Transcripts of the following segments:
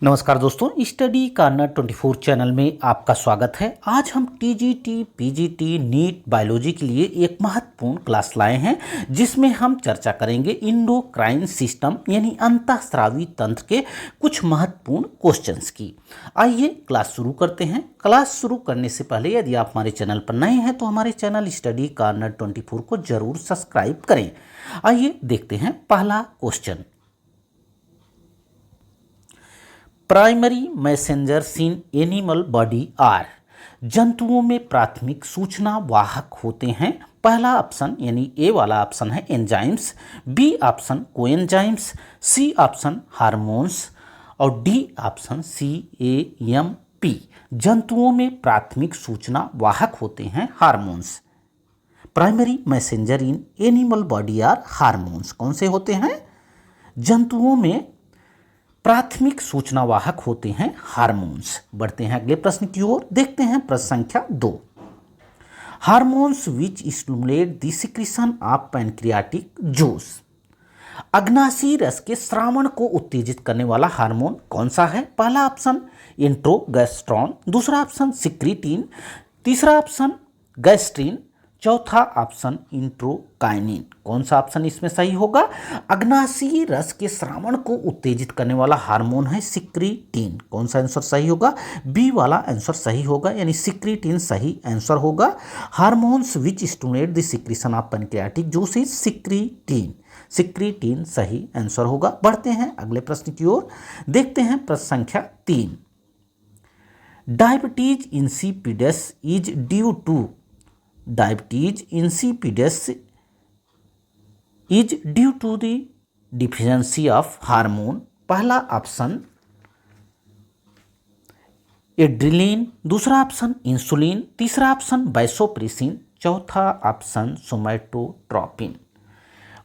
नमस्कार दोस्तों, study corner 24 channel में आपका स्वागत है। आज हम टीजीटी, पीजीटी, नीट बायोलॉजी के लिए एक महत्वपूर्ण क्लास लाए हैं जिसमें हम चर्चा करेंगे इंडोक्राइन सिस्टम यानी अंतःस्रावी तंत्र के कुछ महत्वपूर्ण क्वेश्चंस की। आइए क्लास शुरू करते हैं। क्लास शुरू करने से पहले यदि आप हमारे चैनल पर नए हैं तो हमारे चैनल स्टडी कॉर्नर 24 को जरूर सब्सक्राइब करें। आइए देखते हैं पहला question. Primary messengers in animal body are, जंतुओं में प्राथमिक सूचना वाहक होते हैं। पहला ऑप्शन यानी ए वाला ऑप्शन है enzymes, B option coenzymes, C option hormones और डी ऑप्शन CAMP। जंतुओं में प्राथमिक सूचना वाहक होते हैं hormones. Primary messenger in animal body are hormones कौन से होते हैं? जंतुओं में प्राथमिक सूचनावाहक होते हैं हार्मोन्स। बढ़ते हैं अगले प्रश्न की ओर। देखते हैं प्रश्न संख्या 2। Hormones which stimulate the secretion of pancreatic juice, अग्नाशयी रस के स्रावण को उत्तेजित करने वाला हार्मोन कौन सा है? पहला ऑप्शन इंट्रोगेस्ट्रॉन, दूसरा ऑप्शन सिक्रीटिन, तीसरा ऑप्शन गैस्ट्रिन, चौथा ऑप्शन इंट्रोकाइनिन। कौन सा ऑप्शन इसमें सही होगा? अग्नाशयी रस के स्रावण को उत्तेजित करने वाला हार्मोन है सिक्रीटिन। कौन सा आंसर सही होगा? बी वाला आंसर सही होगा, यानी सिक्रीटिन सही आंसर होगा। Hormones which stimulate the secretion of pancreatic juice is secretin. Secretin सही आंसर होगा। बढ़ते हैं अगले प्रश्न की ओर। देखते हैं प्रश्न संख्या 3। Diabetes insipidus is due to, diabetes insipidus is due to the deficiency of hormone। पहला ऑप्शन एड्रिलिन, दूसरा ऑप्शन इंसुलिन, तीसरा ऑप्शन वैसोप्रेसिन, चौथा ऑप्शन सोमैटोट्रोपिन।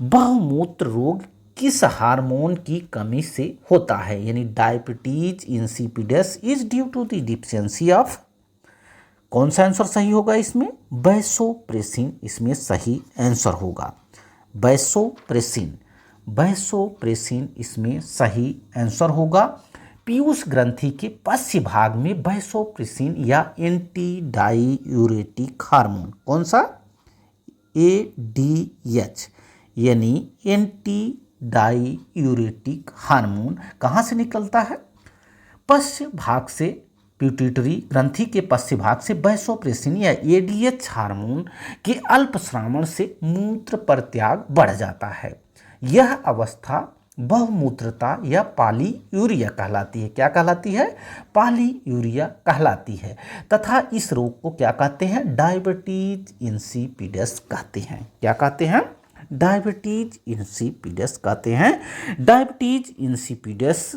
बहुमूत्र रोग किस हार्मोन की कमी से होता है? यानी diabetes insipidus is due to the deficiency of, कौन सा आंसर सही होगा इसमें? वैसोप्रेसिन इसमें सही आंसर होगा। वैसोप्रेसिन, वैसोप्रेसिन इसमें सही आंसर होगा। पीयूष ग्रंथि के पश्च भाग में वैसोप्रेसिन या एंटी डाययूरेटिक हार्मोन कौन सा? ADH यानी एंटी डाययूरेटिक हार्मोन कहाँ से निकलता है? पश्च भाग से, पिट्यूटरी ग्रंथि के पश्च भाग से वैसोप्रेसिन या ADH हार्मोन के अल्पस्रावन से मूत्र परित्याग बढ़ जाता है। यह अवस्था बहुमूत्रता या पॉलीयूरिया कहलाती है। क्या कहलाती है? पॉलीयूरिया कहलाती है। तथा इस रोग को क्या कहते हैं? डायबिटीज इंसिपिडस कहते हैं। क्या कहते हैं? डायबिटीज इंसिपिडस कहते हैं। Diabetes insipidus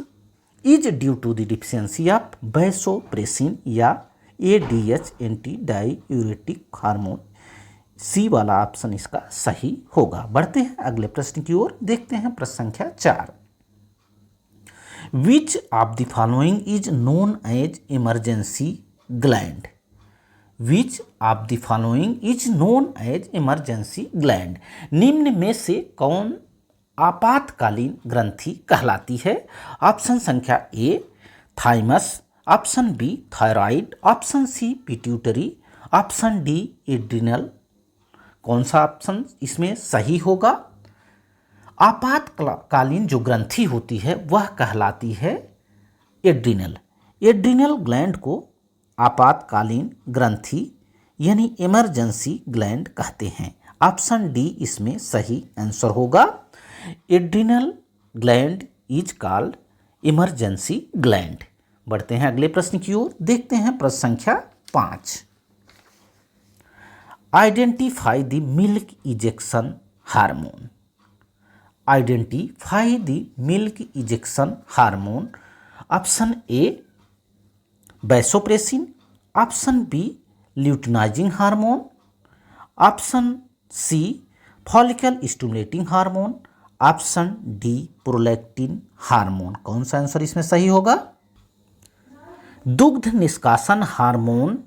is due to the deficiency of vasopressin या ADH anti diuretic hormone. C वाला ऑप्शन इसका सही होगा। बढ़ते हैं अगले प्रश्न की ओर। देखते हैं प्रश्न संख्या 4। Which of the following is known as emergency gland, which of the following is known as emergency gland. निम्न में से कौन आपातकालीन ग्रंथि कहलाती है? ऑप्शन संख्या A thymus, option B thyroid, option C pituitary, option D adrenal. कौन सा ऑप्शन इसमें सही होगा? आपातकालीन जो ग्रंथि होती है वह कहलाती है एड्रिनल। एड्रिनल ग्लैंड को आपातकालीन ग्रंथि यानी इमरजेंसी ग्लैंड कहते हैं। ऑप्शन डी इसमें सही आंसर होगा। Adrenal gland is called emergency gland. बढ़ते हैं अगले प्रश्न की ओर। देखते हैं प्रश्न संख्या 5। Identify the milk ejection hormone, identify the milk ejection hormone. Option A vasopressin, option B luteinizing hormone, option C follicle stimulating hormone, option D prolactin hormone. कौन सा आंसर इसमें सही होगा? दुग्ध निष्कासन हार्मोन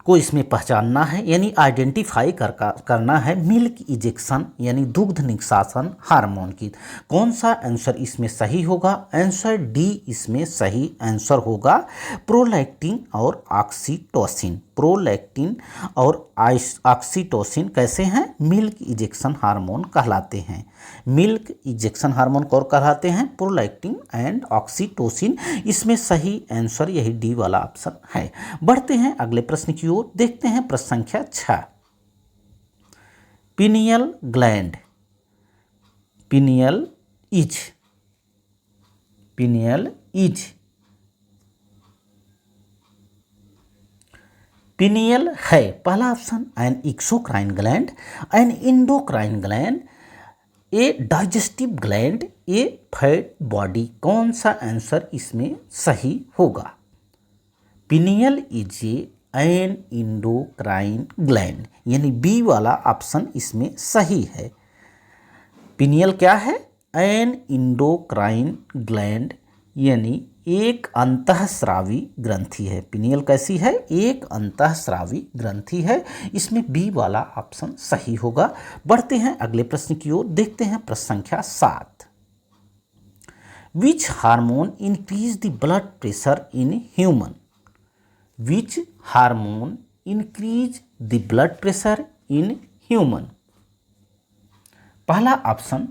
को इसमें पहचानना है यानी आइडेंटिफाई करना है मिल्क इजेक्शन यानी दुग्ध निष्कासन हार्मोन की। कौन सा आंसर इसमें सही होगा? आंसर डी इसमें सही आंसर होगा, प्रोलैक्टिन और ऑक्सीटोसिन। प्रोलैक्टिन और ऑक्सीटोसिन कैसे हैं? मिल्क इजेक्शन हार्मोन कहलाते हैं। मिल्क इजेक्शन हार्मोन कौन कहलाते हैं? Prolactin and oxytocin. इसमें सही आंसर यही डी वाला ऑप्शन है। बढ़ते हैं अगले प्रश्न की ओर, देखते हैं प्रश्न संख्या 6। Pineal gland, pineal is, pineal is, pineal है पहला option an exocrine gland, an endocrine gland, a digestive gland, a fat body. कौन सा आंसर इसमें सही होगा? Pineal is an endocrine gland यानी बी वाला ऑप्शन इसमें सही है। पिनियल क्या है? एन इंडोक्राइन ग्लैंड यानी एक अंतःस्रावी ग्रंथि है। पिनियल कैसी है? एक अंतःस्रावी ग्रंथि है। इसमें बी वाला ऑप्शन सही होगा। बढ़ते हैं अगले प्रश्न की ओर, देखते हैं प्रश्न संख्या 7। Which hormone increase the blood pressure in human? Which hormone increase the blood pressure in human? पहला ऑप्शन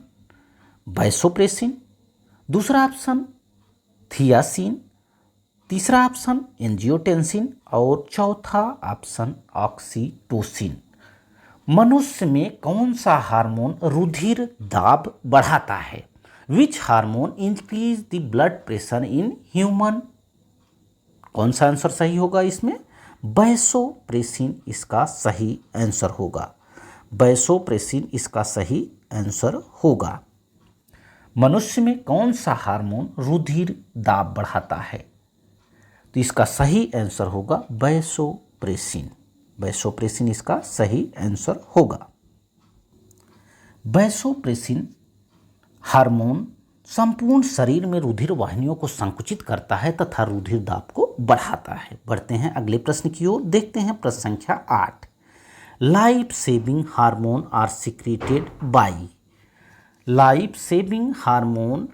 वैसोप्रेसिन, दूसरा ऑप्शन थियासिन, तीसरा ऑप्शन एंजियोटेंसिन और चौथा ऑप्शन ऑक्सीटोसिन। मनुष्य में कौन सा हार्मोन रुधिर दाब बढ़ाता है? Which hormone increase the blood pressure in human? कौन सा आंसर सही होगा इसमें? वैसोप्रेसिन इसका सही आंसर होगा। वैसोप्रेसिन इसका सही आंसर होगा। मनुष्य में कौन सा हार्मोन रुधिर दाब बढ़ाता है? तो इसका सही आंसर होगा वैसोप्रेसिन। वैसोप्रेसिन इसका सही आंसर होगा। वैसोप्रेसिन हार्मोन संपूर्ण शरीर में रुधिर वाहिनियों को संकुचित करता है तथा रुधिर दाब को बढ़ाता है। बढ़ते हैं अगले प्रश्न की ओर, देखते हैं प्रश्न संख्या 8। Life saving hormone are secreted by. Life saving hormone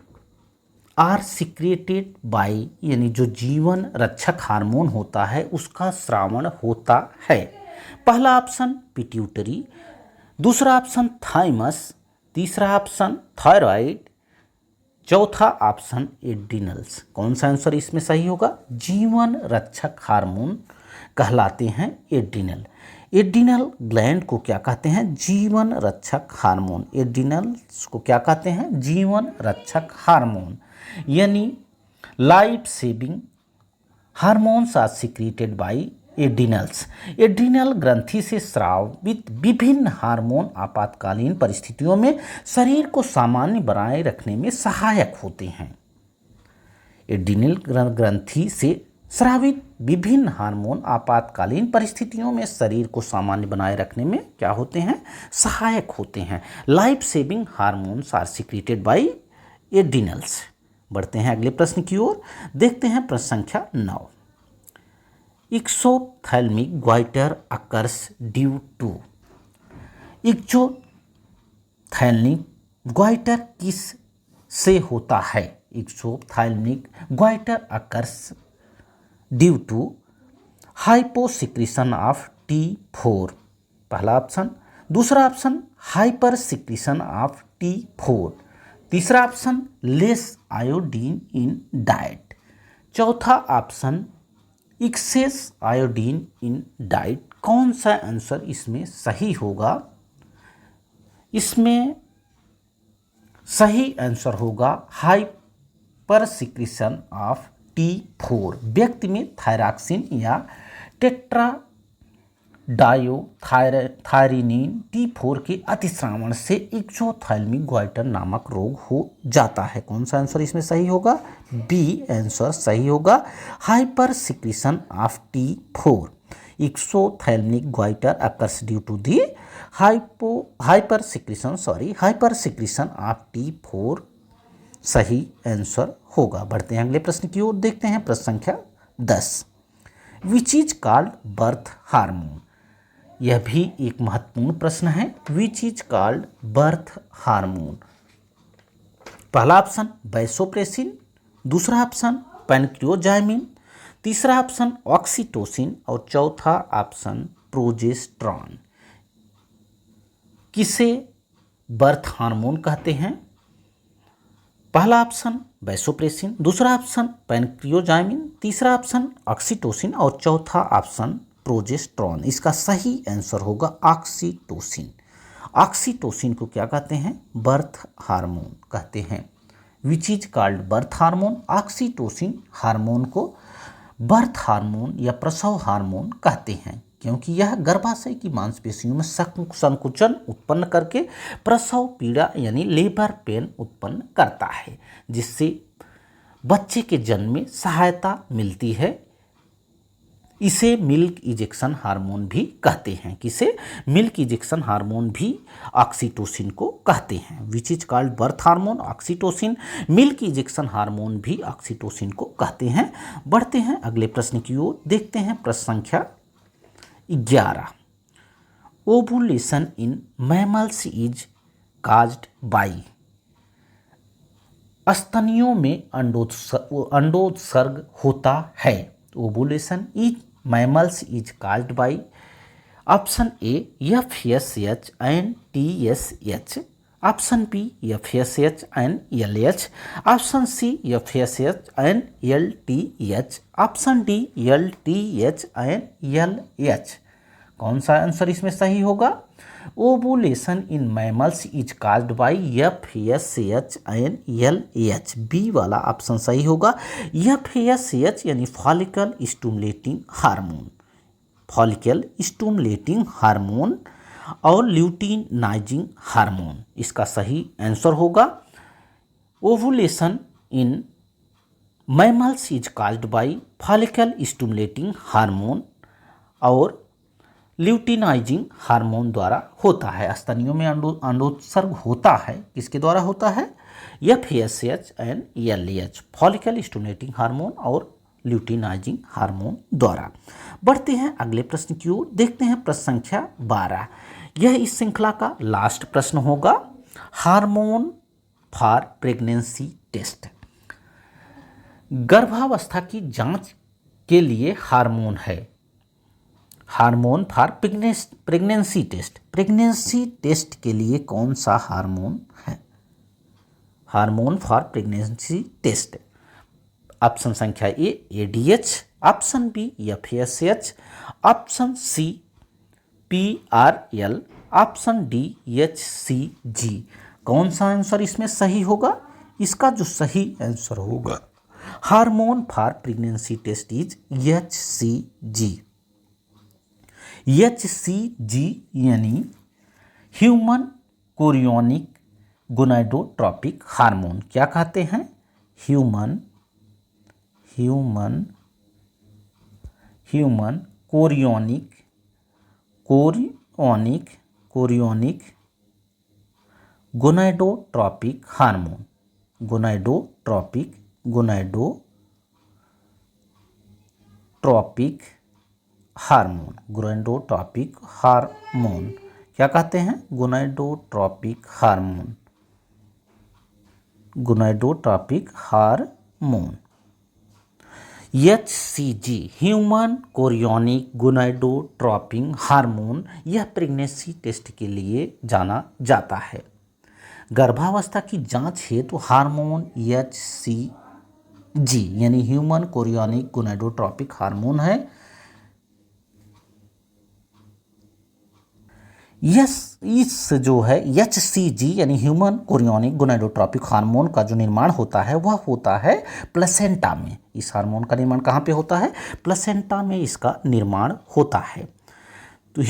are secreted by यानी जो जीवन रक्षक हार्मोन होता है उसका स्रावण होता है। पहला ऑप्शन पिट्यूटरी, दूसरा ऑप्शन थाइमस, तीसरा ऑप्शन थायराइड, चौथा ऑप्शन एड्रिनल्स। कौन सा आंसर इसमें सही होगा? जीवन रक्षक हार्मोन कहलाते हैं एड्रिनल। एड्रिनल ग्लैंड को क्या कहते हैं? जीवन रक्षक हार्मोन। एड्रिनल्स को क्या कहते हैं? जीवन रक्षक हार्मोन। यानी life saving hormones are secreted by adrenals. Adrenal ग्रंथि से स्रावित विभिन्न हार्मोन आपातकालीन परिस्थितियों में शरीर को सामान्य बनाए रखने में सहायक होते हैं। एड्रिनल ग्रंथि से स्रावित विभिन्न हार्मोन आपातकालीन परिस्थितियों में शरीर को सामान्य बनाए रखने में क्या होते हैं? सहायक होते हैं। Life saving hormones are secreted by adrenals. बढ़ते हैं अगले प्रश्न की ओर, देखते हैं प्रश्न संख्या 9। Exophthalmic goitre occurs due to. Exophthalmic goitre किस से होता है? Exophthalmic goitre occurs due to hyposecretion of T4। पहला ऑप्शन, दूसरा option hyper secretion of T4, तीसरा option less iodine in diet, चौथा option excess iodine in diet. कौन सा आंसर इसमें सही होगा? इसमें सही आंसर होगा हाइपर सिक्रीशन ऑफ T4। व्यक्ति में थायरॉक्सिन या टेट्राडायोथायरिनिन T4 के अतिस्रावण से एक्सोथैल्मिक ग्वाइटर नामक रोग हो जाता है। कौन सा आंसर इसमें सही होगा? बी आंसर सही होगा, hyper secretion of T4। Exophthalmic goitre occurs due to the hyper secretion of T4 सही आंसर होगा। बढ़ते हैं अगले प्रश्न की ओर, देखते हैं प्रश्न संख्या 10। Which is called birth hormone. यह भी एक महत्वपूर्ण प्रश्न है। Which is called birth hormone. पहला ऑप्शन वैसोप्रेसिन, दूसरा ऑप्शन पैनक्रियोजाइमिन, तीसरा ऑप्शन ऑक्सीटोसिन और चौथा ऑप्शन प्रोजेस्टेरॉन। किसे बर्थ हार्मोन कहते हैं? पहला ऑप्शन वैसोप्रेसिन, दूसरा ऑप्शन पैनक्रियोजाइमिन, तीसरा ऑप्शन ऑक्सीटोसिन और चौथा ऑप्शन प्रोजेस्टेरॉन। इसका सही आंसर होगा ऑक्सीटोसिन। ऑक्सीटोसिन को क्या कहते हैं? बर्थ हार्मोन कहते हैं। Which is called birth hormone. Oxytocin hormone को बर्थ हार्मोन या प्रसव हार्मोन कहते हैं, क्योंकि यह गर्भाशय की मांसपेशियों में संकुचन उत्पन्न करके प्रसव पीड़ा यानी लेबर पेन उत्पन्न करता है, जिससे बच्चे के जन्म में सहायता मिलती है। इसे मिल्क इजेक्शन हार्मोन भी कहते हैं। किसे? मिल्क इजेक्शन हार्मोन भी ऑक्सीटोसिन को कहते हैं। Which is called birth hormone oxytocin, milk ejection hormone भी ऑक्सीटोसिन को कहते हैं। बढ़ते हैं अगले प्रश्न की ओर। देखते हैं प्रश्न संख्या 11। Ovulation in mammals is caused by. स्तनियों में अंडोत्सर्ग होता है। Ovulation is mammals is caused by option A FSH and TSH, option B FSH and LH, option C FSH and LTH, option D LTH and LH। कौन सा answer इसमें सही होगा? Ovulation in mammals is caused by FSH and LH। B वाला option सही होगा। FSH यानी follicle stimulating hormone, follicle stimulating hormone और ल्यूटिनाइजिंग हार्मोन, इसका सही आंसर होगा। Ovulation in mammals is caused by follicle stimulating hormone और ल्यूटिनाइजिंग हार्मोन द्वारा होता है। स्तनियों में अंडोत्सर्ग होता है। किसके द्वारा होता है? FSH and LH, follicle stimulating hormone और ल्यूटिनाइजिंग हार्मोन द्वारा। बढ़ते हैं अगले प्रश्न की ओर। देखते हैं प्रश्न संख्या 12। यह इस श्रृंखला का लास्ट प्रश्न होगा। Hormone for pregnancy test. गर्भावस्था की जांच के लिए हार्मोन है। Hormone for pregnancy test. Pregnancy test के लिए कौन सा हार्मोन है? Hormone for pregnancy test. Option संख्या A ADH, option B FSH, option C PRL, option D HCG। कौन सा आंसर इसमें सही होगा? इसका जो सही आंसर होगा hormone for pregnancy test is HCG। HCG यानी ह्यूमन कोरियोनिक गोनाडोट्रोपिक हार्मोन। क्या कहते हैं? Human chorionic gonadotropic hormone. Gonadotropic hormone. क्या कहते हैं? Gonadotropic hormone. HCG human chorionic gonadotropic hormone, यह प्रेगनेंसी टेस्ट के लिए जाना जाता है। गर्भावस्था की जांच हेतु हार्मोन HCG यानी ह्यूमन कोरियोनिक गोनाडोट्रोपिक हार्मोन है। इस जो है HCG यानी ह्यूमन कोरियोनिक गोनाडोट्रोपिक हार्मोन का जो निर्माण होता है वह होता है प्लेसेंटा में। इस हार्मोन का निर्माण कहाँ पे होता है? प्लेसेंटा में इसका निर्माण होता है। तो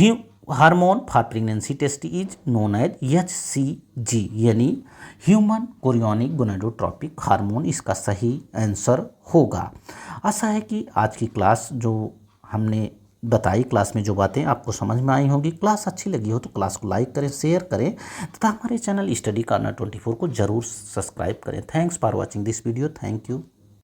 hormone for pregnancy test is known as HCG यानी ह्यूमन कोरियोनिक गोनाडोट्रोपिक हार्मोन, इसका सही आंसर होगा। आशा है कि आज की क्लास जो हमने बताई, क्लास में जो बातें आपको समझ में आई होंगी। क्लास अच्छी लगी हो तो क्लास को लाइक करें, शेयर करें तथा हमारे चैनल स्टडी कॉर्नर 24 को जरूर सब्सक्राइब करें। Thanks for watching this video. Thank you.